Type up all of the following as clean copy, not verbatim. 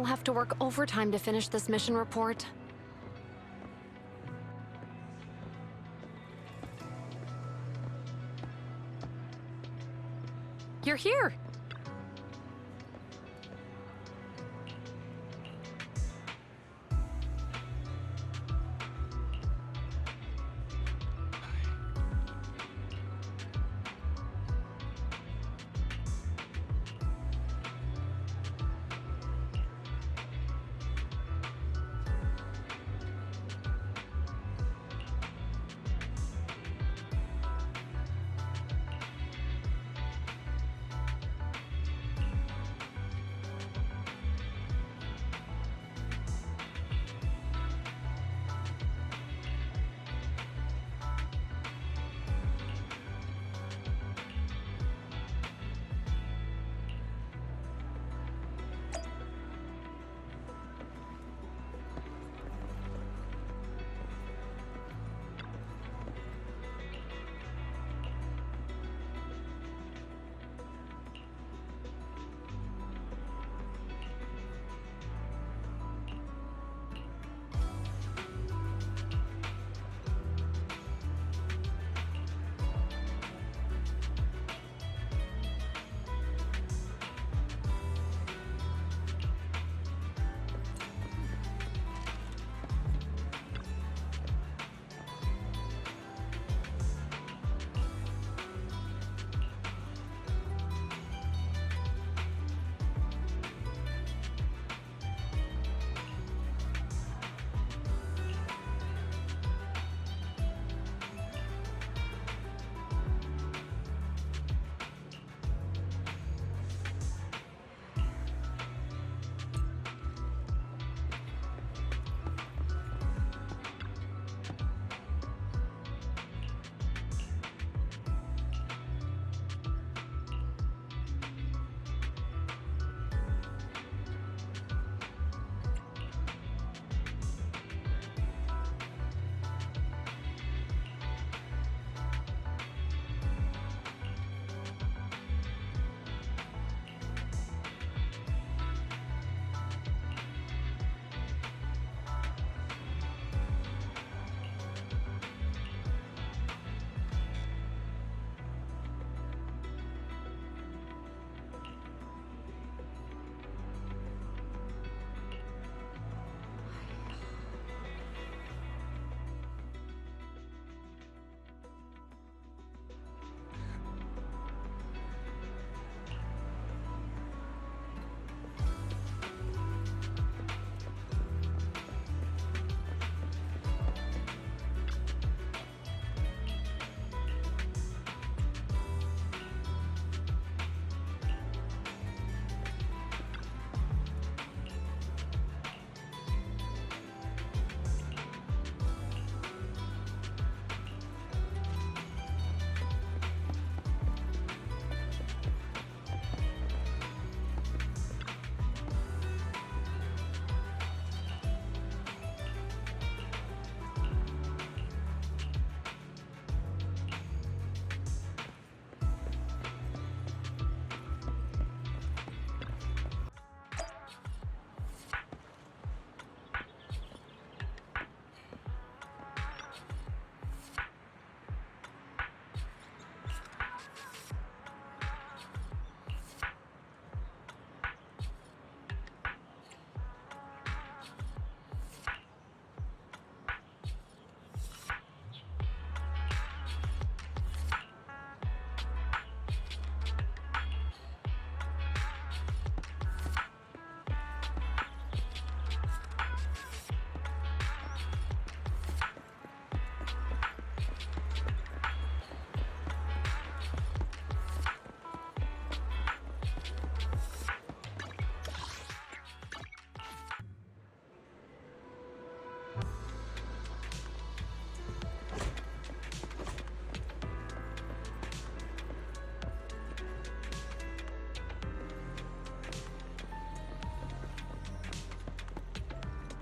have to work overtime to finish this mission report. You're here!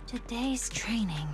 Today's training.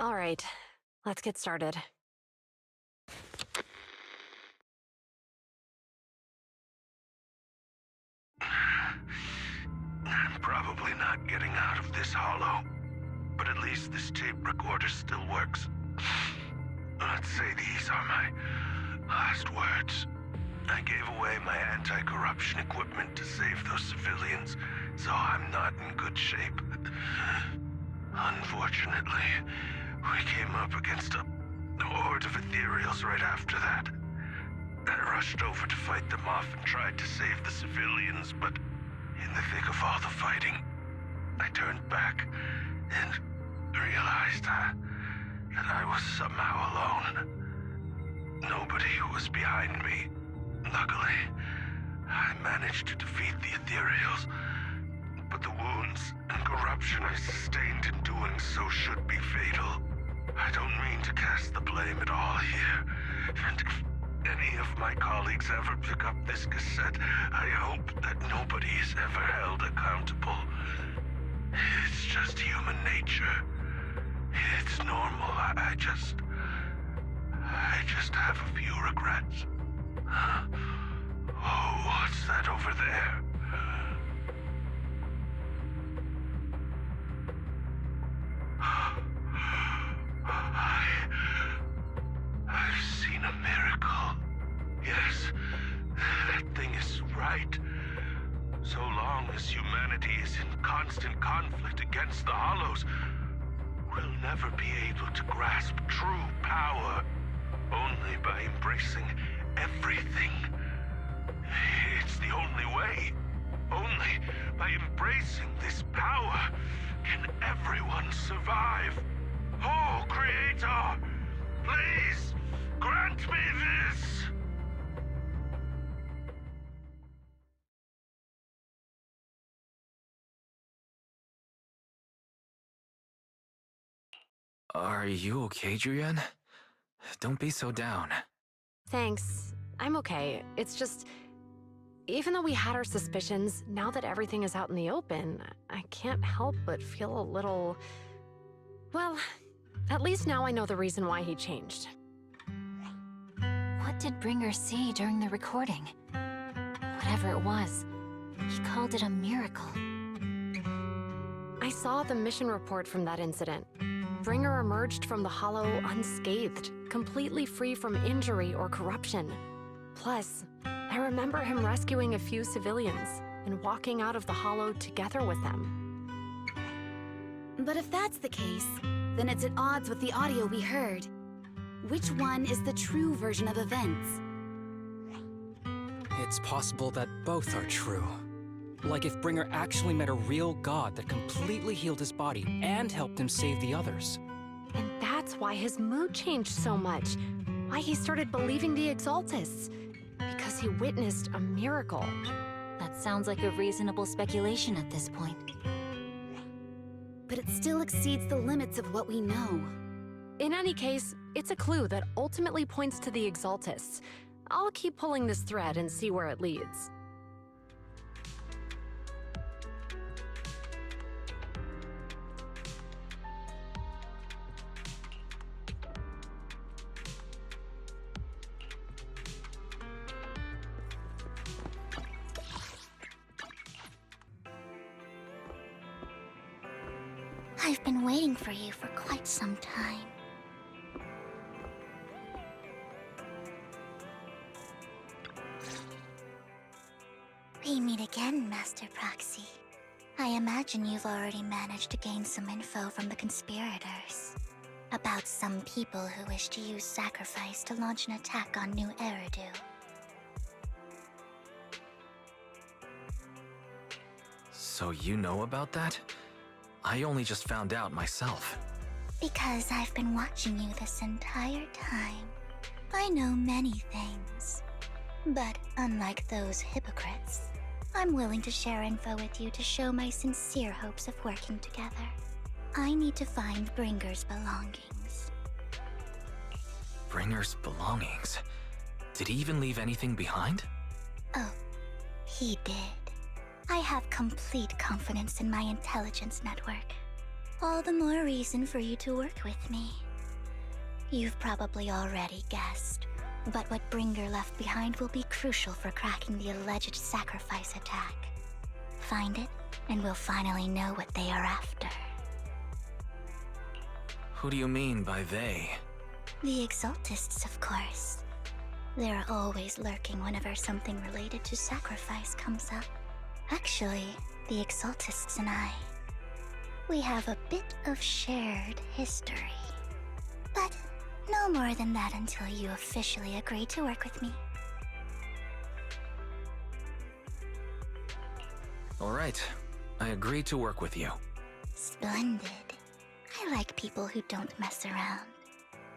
All right, let's get started. I'm probably not getting out of this hollow, but at least this tape recorder still works. Let's say these are my last words. I gave away my anti-corruption equipment to save those civilians, so I'm not in good shape. Unfortunately, we came up against a horde of ethereals right after that. I rushed over to fight them off and tried to save the civilians, but in the thick of all the fighting, I turned back and realized that I was somehow alone. Nobody was behind me. Luckily, I managed to defeat the ethereals, but the wounds and corruption I sustained in doing so should be fatal. I don't mean to cast the blame at all here, and if any of my colleagues ever pick up this cassette, I hope that nobody is ever held accountable. It's just human nature. It's normal. I just have a few regrets. Oh, what's that over there? I've seen a miracle. Yes, that thing is right. So long as humanity is in constant conflict against the Hollows, we'll never be able to grasp true power. Only by embracing everything. It's the only way. Only by embracing this power can everyone survive. Oh, Creator, please grant me this. Are you okay, Julian? Don't be so down. Thanks. I'm okay. It's just, even though we had our suspicions, now that everything is out in the open, I can't help but feel a little... Well, at least now I know the reason why he changed. What did Bringer see during the recording? Whatever it was, he called it a miracle. I saw the mission report from that incident. Bringer emerged from the Hollow unscathed, completely free from injury or corruption. Plus, I remember him rescuing a few civilians and walking out of the Hollow together with them. But if that's the case, then it's at odds with the audio we heard. Which one is the true version of events? It's possible that both are true. Like if Bringer actually met a real god that completely healed his body and helped him save the others. And that's why his mood changed so much. Why he started believing the Exaltists. Because he witnessed a miracle. That sounds like a reasonable speculation at this point. But it still exceeds the limits of what we know. In any case, it's a clue that ultimately points to the Exaltists. I'll keep pulling this thread and see where it leads. I've been waiting for you for quite some time. We meet again, Master Proxy. I imagine you've already managed to gain some info from the conspirators. About some people who wish to use sacrifice to launch an attack on New Eridu. So you know about that? I only just found out myself. Because I've been watching you this entire time. I know many things. But unlike those hypocrites, I'm willing to share info with you to show my sincere hopes of working together. I need to find Bringer's belongings. Bringer's belongings? Did he even leave anything behind? Oh, he did. I have complete confidence in my intelligence network. All the more reason for you to work with me. You've probably already guessed, but what Bringer left behind will be crucial for cracking the alleged sacrifice attack. Find it, and we'll finally know what they are after. Who do you mean by they? The Exaltists, of course. They're always lurking whenever something related to sacrifice comes up. Actually, the Exaltists and I, we have a bit of shared history. But no more than that until you officially agree to work with me. All right, I agree to work with you. Splendid. I like people who don't mess around.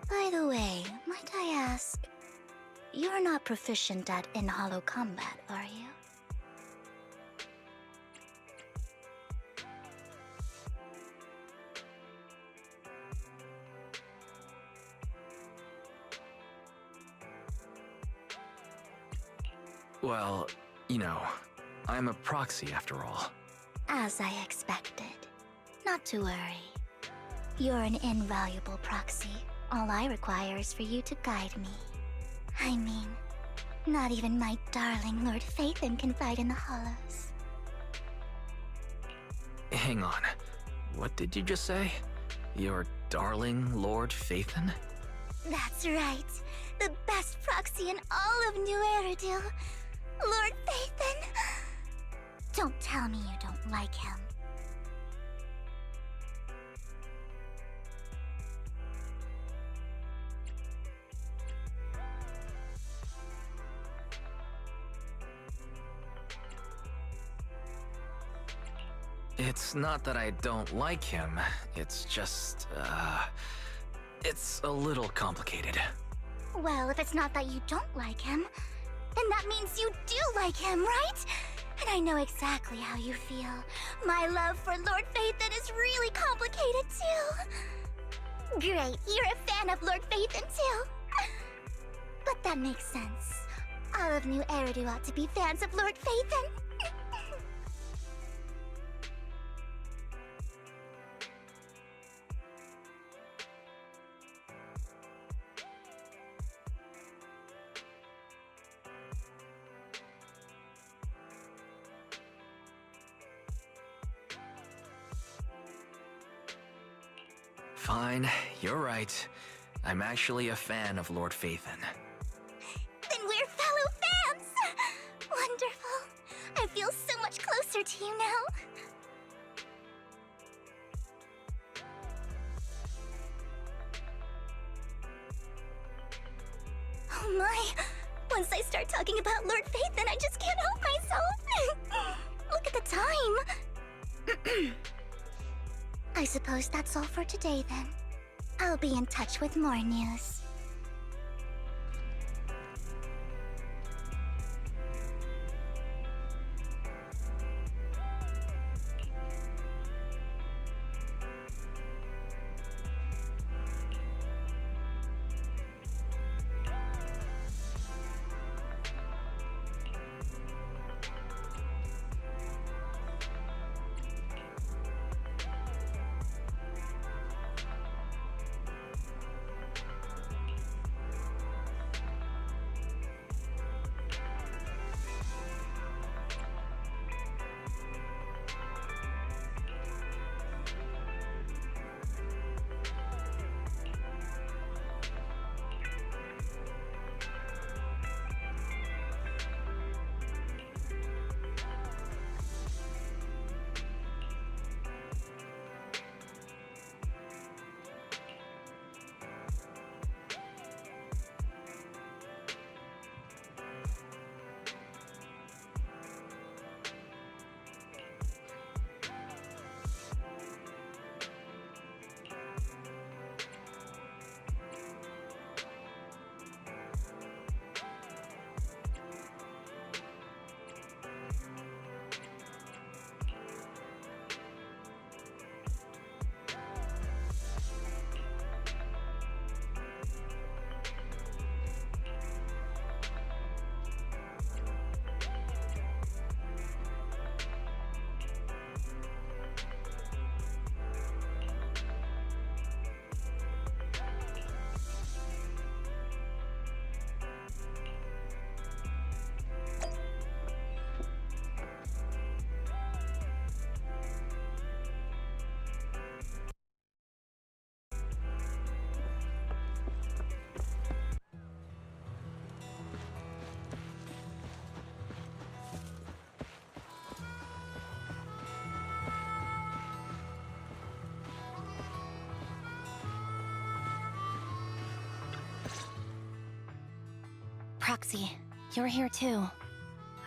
By the way, might I ask, you're not proficient at in-hollow combat, are you? Well, you know, I'm a proxy after all. As I expected. Not to worry. You're an invaluable proxy. All I require is for you to guide me. I mean, not even my darling Lord Phaethon can fight in the hollows. Hang on. What did you just say? Your darling Lord Phaethon? That's right. The best proxy in all of New Eridil. Lord Phaethon. Don't tell me you don't like him. It's not that I don't like him. It's just, it's a little complicated. Well, if it's not that you don't like him, then that means you do like him, right? And I know exactly how you feel. My love for Lord Phaethon is really complicated, too. Great, you're a fan of Lord Phaethon, too. But that makes sense. All of New Eridu ought to be fans of Lord Phaethon. Fine, you're right. I'm actually a fan of Lord Phaethon. Then we're fellow fans! Wonderful. I feel so much closer to you now. Oh my! Once I start talking about Lord Phaethon, I just can't help myself! Look at the time! I suppose that's all for today, then. I'll be in touch with more news. Proxy, you're here too.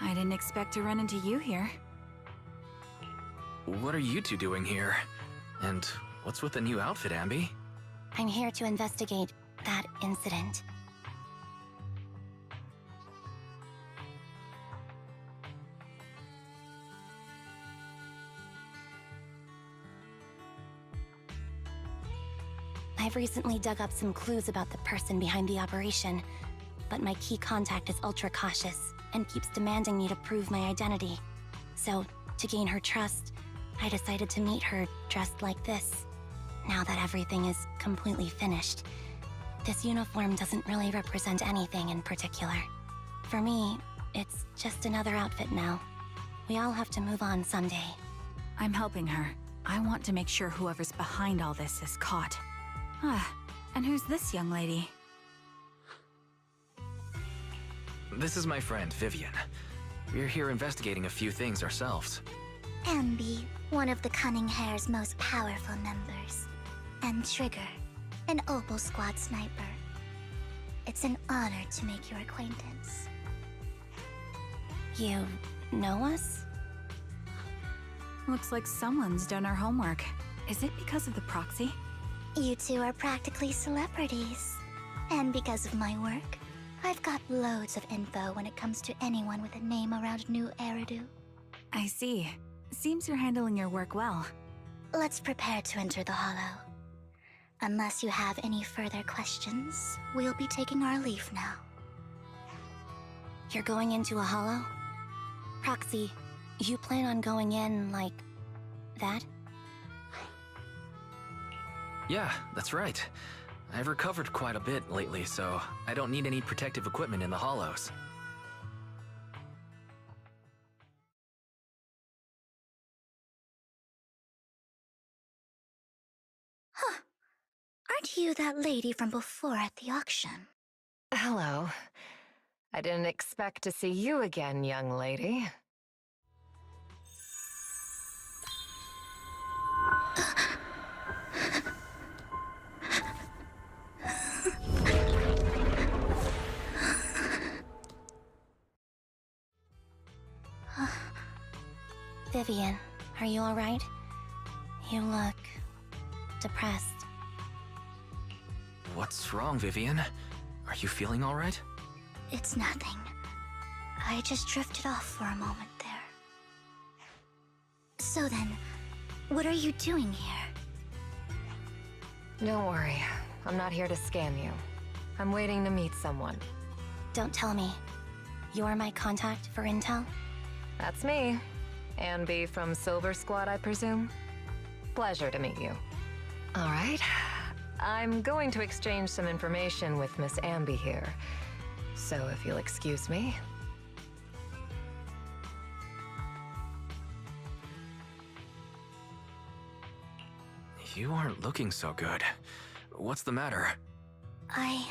I didn't expect to run into you here. What are you two doing here? And what's with the new outfit, Ambi? I'm here to investigate that incident. I've recently dug up some clues about the person behind the operation, but my key contact is ultra cautious and keeps demanding me to prove my identity. So, to gain her trust, I decided to meet her dressed like this. Now that everything is completely finished, this uniform doesn't really represent anything in particular. For me, it's just another outfit now. We all have to move on someday. I'm helping her. I want to make sure whoever's behind all this is caught. And who's this young lady? This is my friend, Vivian. We're here investigating a few things ourselves. Ambi, one of the Cunning Hair's most powerful members. And Trigger, an Opal Squad sniper. It's an honor to make your acquaintance. You know us? Looks like someone's done our homework. Is it because of the proxy? You two are practically celebrities. And because of my work, I've got loads of info when it comes to anyone with a name around New Eridu. I see. Seems you're handling your work well. Let's prepare to enter the Hollow. Unless you have any further questions, we'll be taking our leave now. You're going into a hollow? Proxy, you plan on going in like that? Yeah, that's right. I've recovered quite a bit lately, so I don't need any protective equipment in the hollows. Huh. Aren't you that lady from before at the auction? Hello. I didn't expect to see you again, young lady. Vivian, are you alright? You look depressed. What's wrong, Vivian? Are you feeling all right? It's nothing. I just drifted off for a moment there. So then, what are you doing here? Don't worry. I'm not here to scam you. I'm waiting to meet someone. Don't tell me. You're my contact for intel? That's me. Ambi from Silver Squad, I presume? Pleasure to meet you. All right. I'm going to exchange some information with Miss Ambi here. So if you'll excuse me. You aren't looking so good. What's the matter? I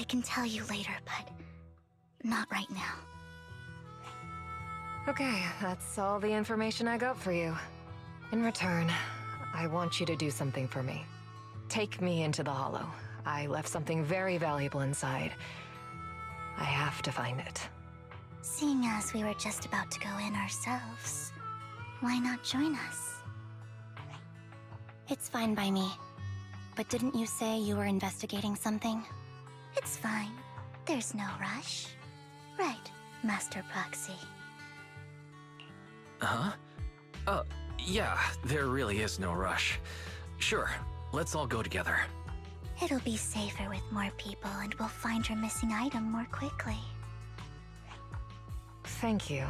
can tell you later, but not right now. Okay, that's all the information I got for you. In return, I want you to do something for me. Take me into the Hollow. I left something very valuable inside. I have to find it. Seeing as we were just about to go in ourselves, why not join us? It's fine by me. But didn't you say you were investigating something? It's fine. There's no rush. Right, Master Proxy. Huh? Yeah, there really is no rush. Sure, let's all go together. It'll be safer with more people and we'll find your missing item more quickly. Thank you.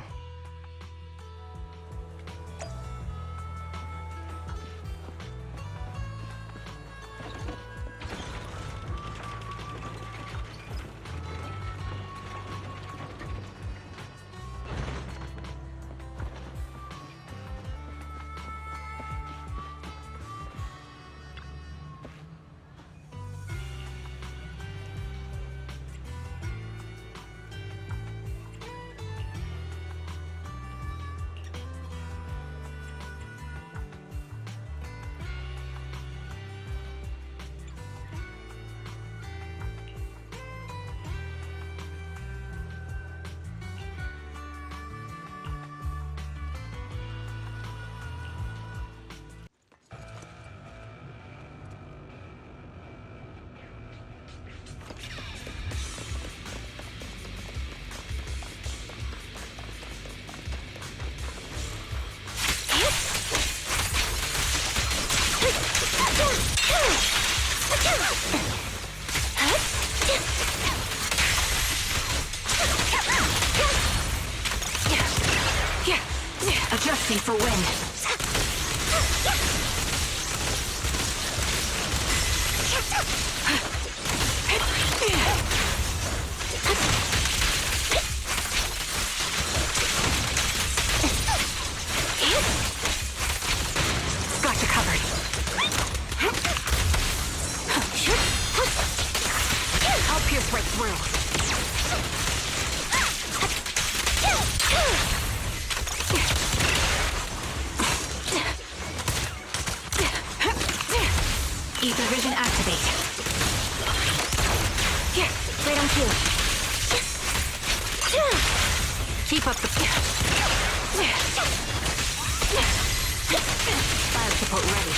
pierce right through. Ether vision activate. Here, right on cue. Keep up the... Fire support ready.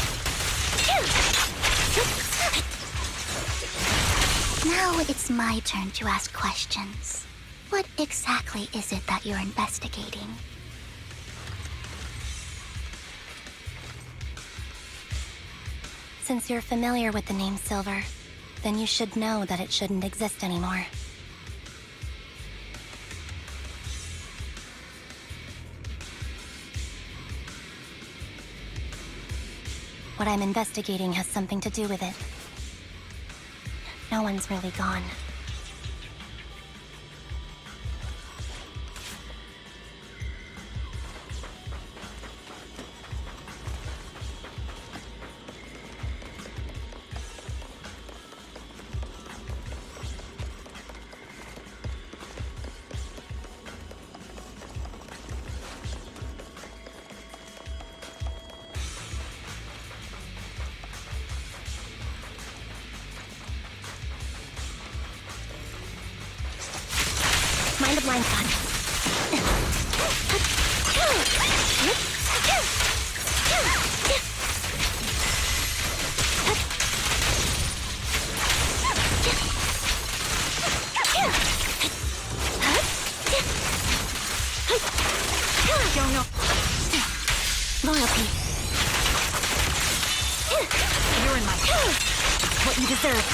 Now it's my turn to ask questions. What exactly is it that you're investigating? Since you're familiar with the name Silver, then you should know that it shouldn't exist anymore. What I'm investigating has something to do with it. No one's really gone. Mind a blind spot. Don't know. Loyalty. You're in my... What you deserve.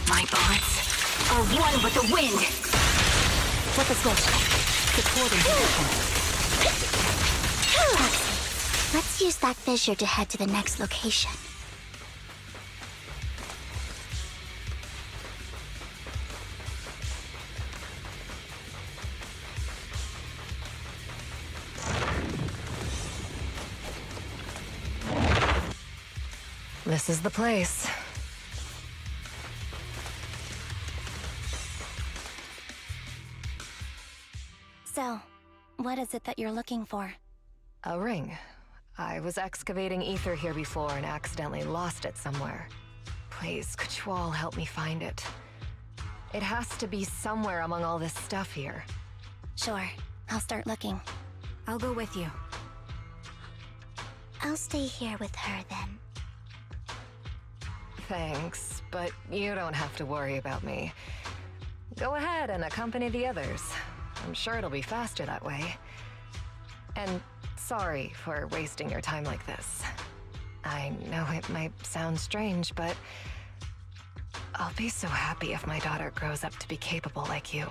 My bullets are one with the wind. Flip a switch. Supporting position. Let's use that fissure to head to the next location. This is the place. So, what is it that you're looking for? A ring. I was excavating ether here before and accidentally lost it somewhere. Please, could you all help me find it? It has to be somewhere among all this stuff here. Sure, I'll start looking. I'll go with you. I'll stay here with her then. Thanks, but you don't have to worry about me. Go ahead and accompany the others. I'm sure it'll be faster that way. And sorry for wasting your time like this. I know it might sound strange, but I'll be so happy if my daughter grows up to be capable like you.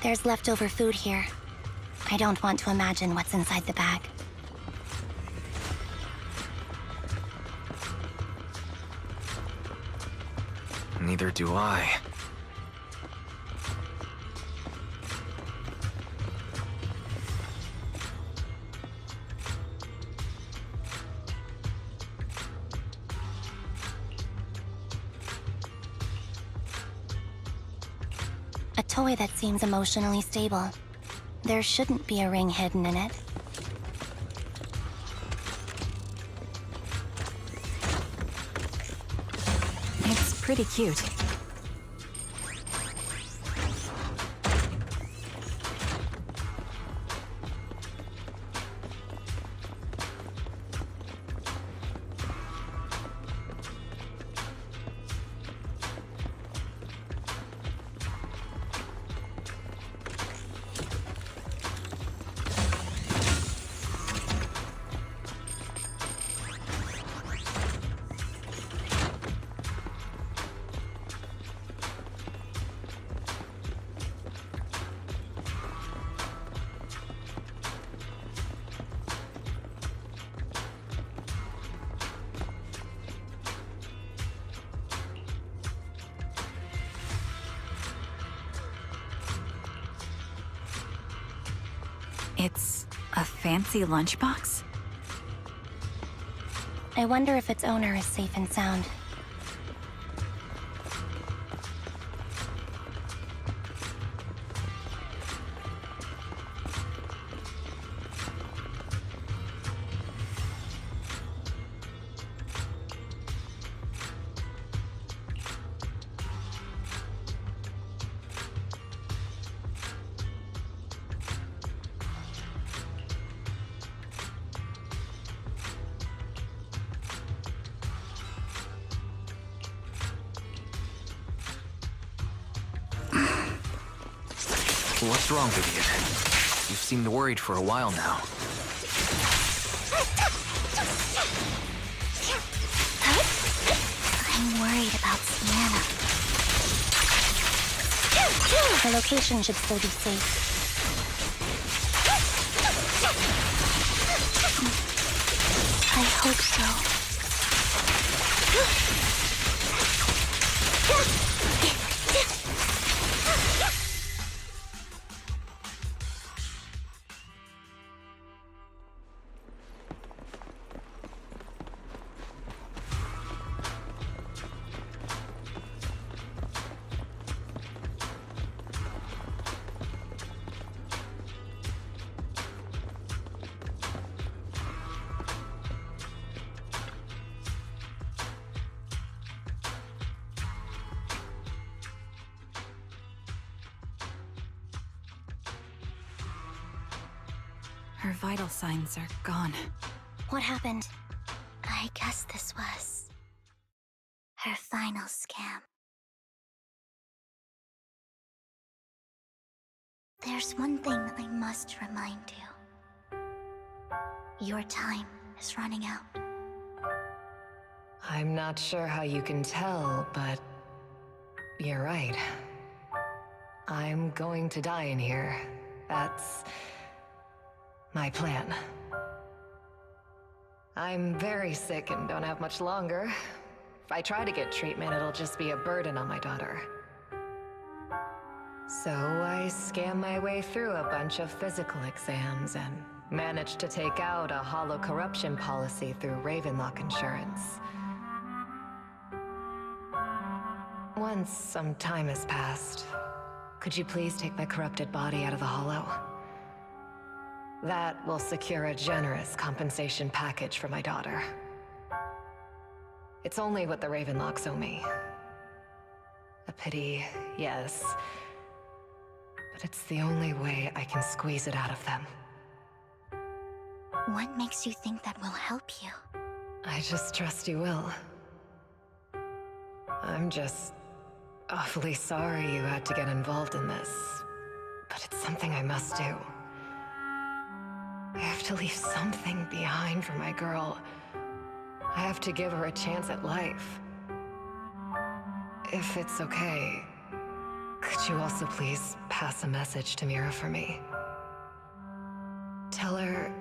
There's leftover food here. I don't want to imagine what's inside the bag. Neither do I. A toy that seems emotionally stable. There shouldn't be a ring hidden in it. It's pretty cute. It's a fancy lunchbox? I wonder if its owner is safe and sound. What's wrong, Vivian? You seemed worried for a while now. I'm worried about Sienna. Her location should still be safe. I hope so. Her vital signs are gone. What happened? I guess this was her final scam. There's one thing I must remind you. Your time is running out. I'm not sure how you can tell, but you're right. I'm going to die in here. That's my plan. I'm very sick and don't have much longer. If I try to get treatment, it'll just be a burden on my daughter. So I scam my way through a bunch of physical exams and managed to take out a hollow corruption policy through Ravenlock Insurance. Once some time has passed, could you please take my corrupted body out of the hollow? That will secure a generous compensation package for my daughter. It's only what the Ravenlocks owe me. A pity, yes. But it's the only way I can squeeze it out of them. What makes you think that will help you? I just trust you will. I'm just awfully sorry you had to get involved in this. But it's something I must do. I have to leave something behind for my girl. I have to give her a chance at life. If it's okay, could Would you also please pass a message to Mira for me? Tell her,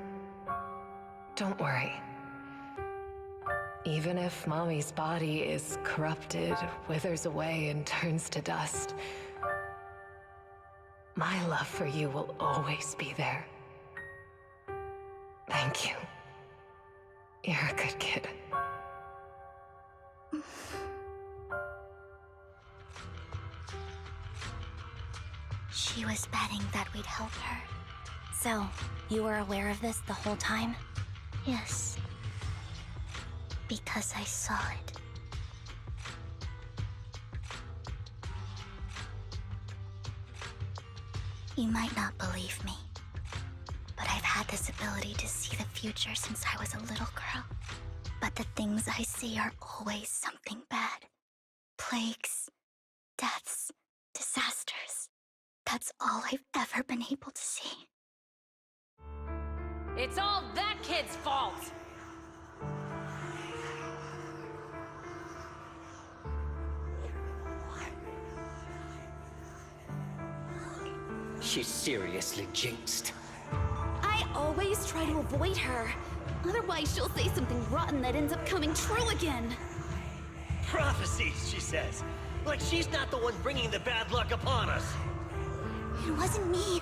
don't worry. Even if Mommy's body is corrupted, withers away, and turns to dust, my love for you will always be there. Thank you. You're a good kid. She was betting that we'd help her. So, you were aware of this the whole time? Yes. Because I saw it. You might not believe me, but I've had this ability to see the future since I was a little girl. But the things I see are always something bad. Plagues, deaths, disasters. That's all I've ever been able to see. It's all that kid's fault! She's seriously jinxed. I always try to avoid her. Otherwise, she'll say something rotten that ends up coming true again. Prophecies, she says. Like she's not the one bringing the bad luck upon us. It wasn't me.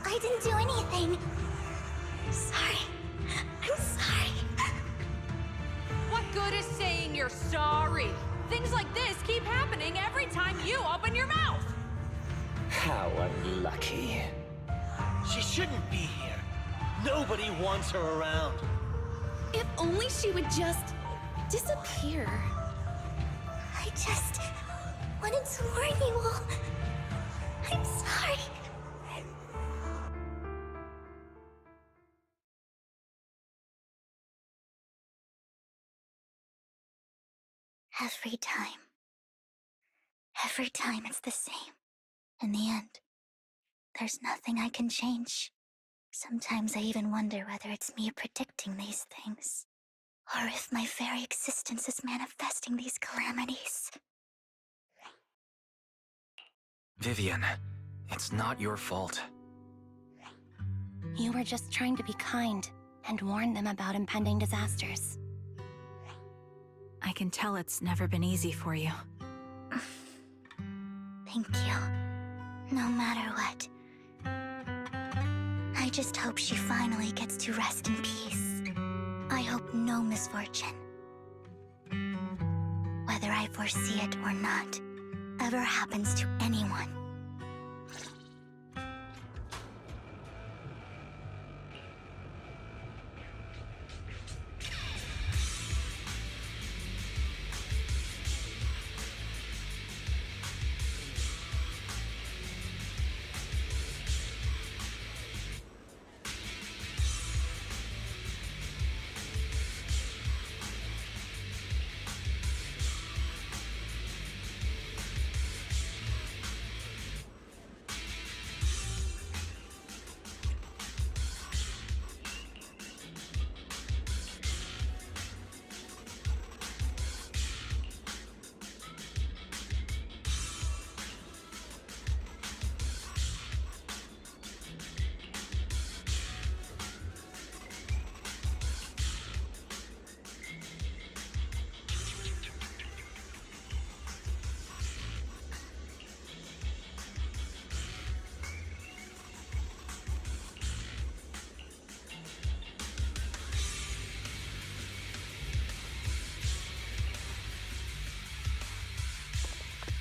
I didn't do anything. Sorry. I'm sorry. What good is saying you're sorry? Things like this keep happening every time you open your mouth! How unlucky. She shouldn't be here. Nobody wants her around. If only she would just disappear. I just wanted to warn you all. I'm sorry. Every time it's the same. In the end, there's nothing I can change. Sometimes I even wonder whether it's me predicting these things, or if my very existence is manifesting these calamities. Vivian, it's not your fault. You were just trying to be kind and warn them about impending disasters. I can tell it's never been easy for you. Thank you. No matter what. I just hope she finally gets to rest in peace. I hope no misfortune, whether I foresee it or not, ever happens to anyone.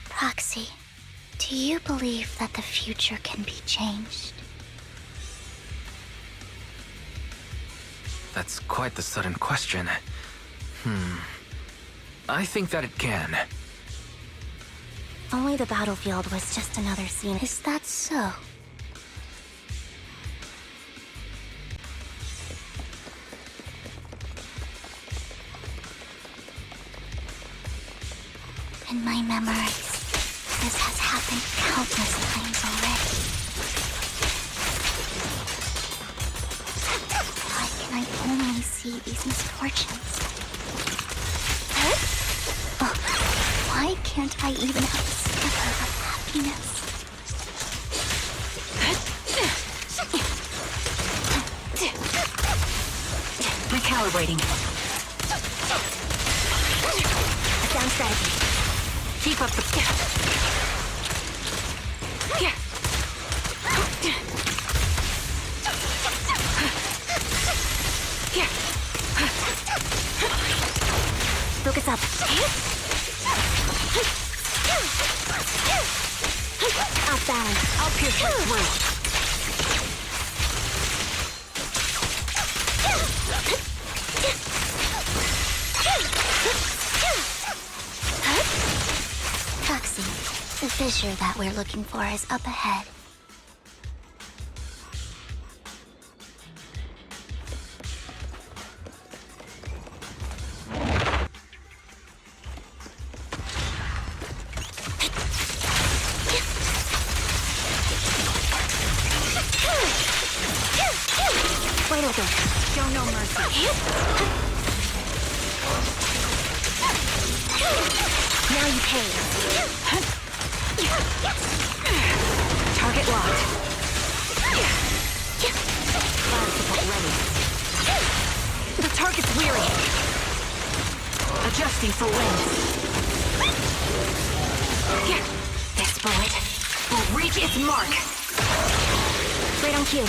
Proxy, do you believe that the future can be changed? That's quite the sudden question. I think that it can. Only the battlefield was just another scene. Is that so? In my memories, this has happened countless times already. Why can I only see these misfortunes? Huh? Oh, why can't I even have a sliver of happiness? Recalibrating. A sound strategy. Keep up the... Focus up. Off balance. I'll pierce right through. Foxy, the fissure that we're looking for is up ahead. Wide open. Show no mercy. Now you pay. Target locked. Fire support ready. The target's weary. Adjusting for wind. This bullet will reach its mark. Right on cue.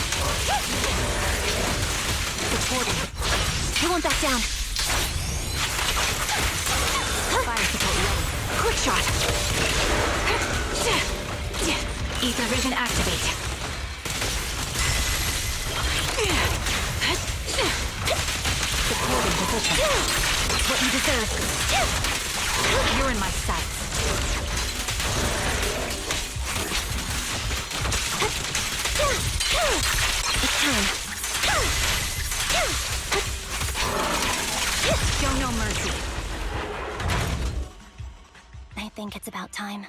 Supporting. You won't back down. Fire support ready. Quick shot. Ether vision activate. Supporting position. What you deserve. You're in my sights. It's time. Show no mercy. I think it's about time.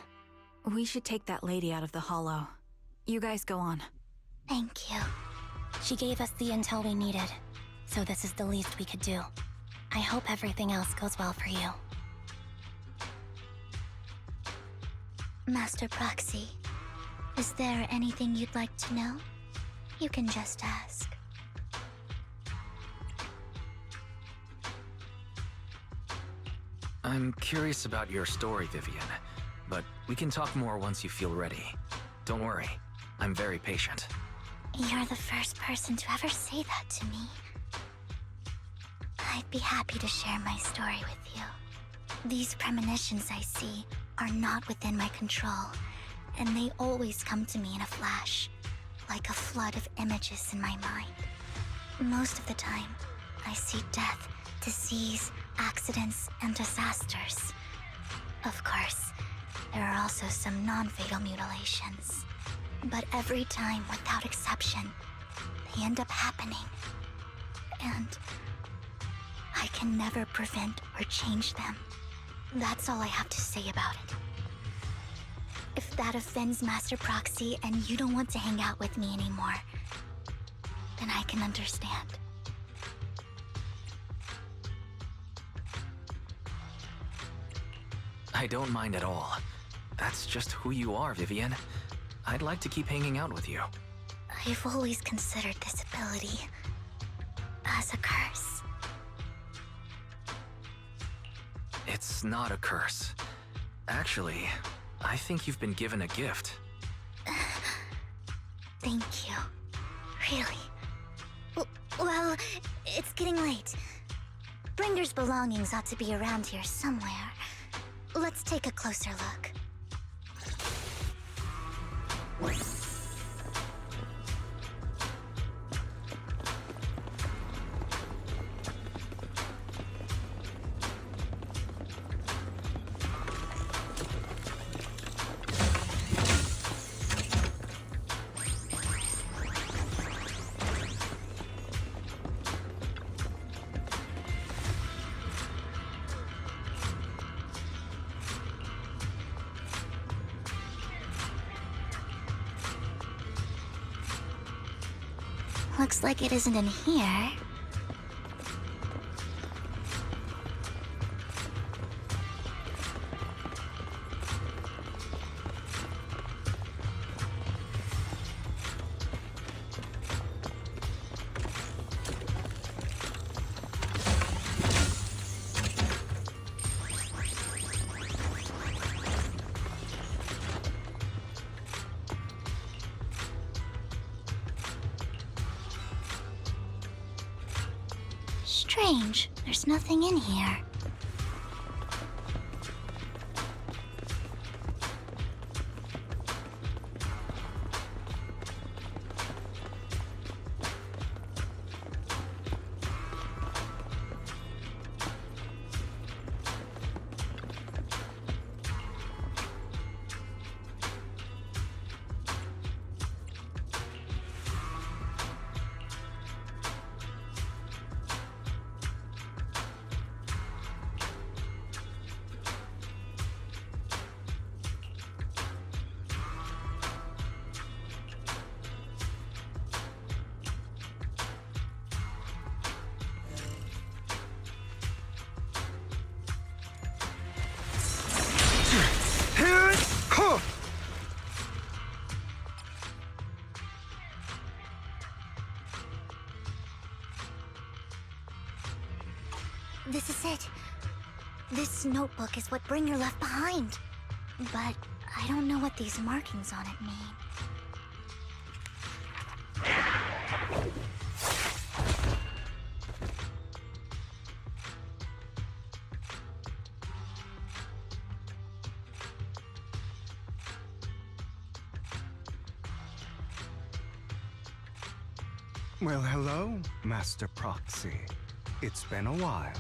We should take that lady out of the hollow. You guys go on. Thank you. She gave us the intel we needed, so this is the least we could do. I hope everything else goes well for you. Master Proxy, is there anything you'd like to know? You can just ask. I'm curious about your story, Vivian, but we can talk more once you feel ready. Don't worry, I'm very patient. You're the first person to ever say that to me. I'd be happy to share my story with you. These premonitions I see are not within my control, and they always come to me in a flash, like a flood of images in my mind. Most of the time, I see death, disease, accidents, and disasters. Of course, there are also some non-fatal mutilations. But every time, without exception, they end up happening. And I can never prevent or change them. That's all I have to say about it. If that offends Master Proxy and you don't want to hang out with me anymore, then I can understand. I don't mind at all. That's just who you are, Vivian. I'd like to keep hanging out with you. I've always considered this ability as a curse. It's not a curse. Actually, I think you've been given a gift. Thank you. Really. Well, it's getting late. Bringer's belongings ought to be around here somewhere. Let's take a closer look. Looks like it isn't in here. Strange, there's nothing in here. This is it. This notebook is what Bringer left behind. But I don't know what these markings on it mean. Well, hello, Master Proxy. It's been a while.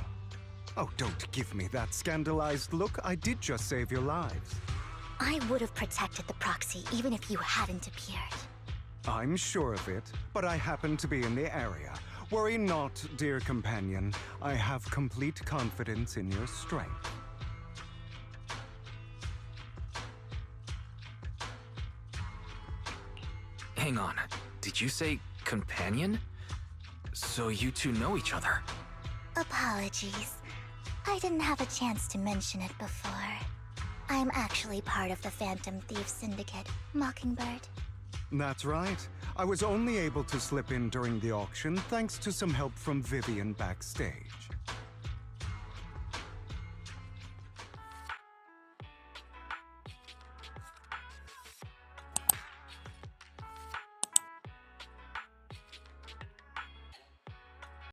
Oh, don't give me that scandalized look. I did just save your lives. I would have protected the proxy even if you hadn't appeared. I'm sure of it, but I happen to be in the area. Worry not, dear companion. I have complete confidence in your strength. Hang on. Did you say companion? So you two know each other? Apologies. I didn't have a chance to mention it before. I'm actually part of the Phantom Thief Syndicate, Mockingbird. That's right. I was only able to slip in during the auction thanks to some help from Vivian backstage.